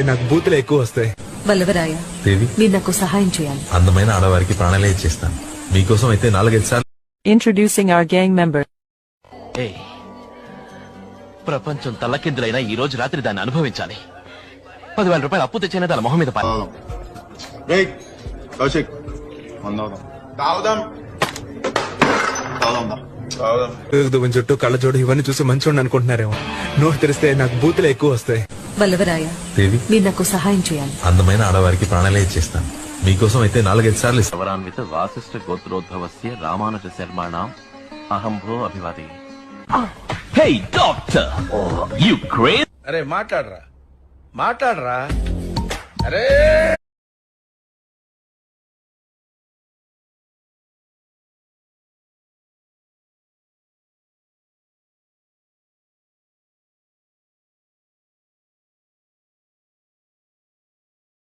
నాకు బూతులు ఎక్కువ వస్తాయి. వల్లవరాయ దేవి, మీరు నాకు సహాయం చేయాలి. అందమైన ఆడవారికి ప్రాణాలే ఇచ్చేస్తాను. మీకోసం అయితే 4-5 సార్లు. Introducing our gang member. ప్రపంచం తల్లకిందులైనా ఈ రోజు రాత్రి దాన్ని అనుభవించాలి. 10,000 రూపాయలు అప్పు తెచ్చిన దాని మొహం మీద కౌశిక్ దువ్వెన చుట్టూ కళ్ళజోడు ఇవన్నీ చూసి మంచోడిని అనుకుంటున్నారేమో. నోరు తెరిస్తే నాకు బూతులు ఎక్కువ వస్తాయి. వల్లవరాయ దేవి, మీరు నాకు సహాయం చేయాలి. అందమైన ఆడవారికి ప్రాణాలే ఇచ్చేస్తాను. మీకోసం అయితే 4-5 సార్లు. సవరాన్విత Vasishtha గోత్రోద్భవస్య Ramanuja శర్మాణం అహంభో అభివాది. Hey doctor, you craze. అరే మాట్లాడరా అరే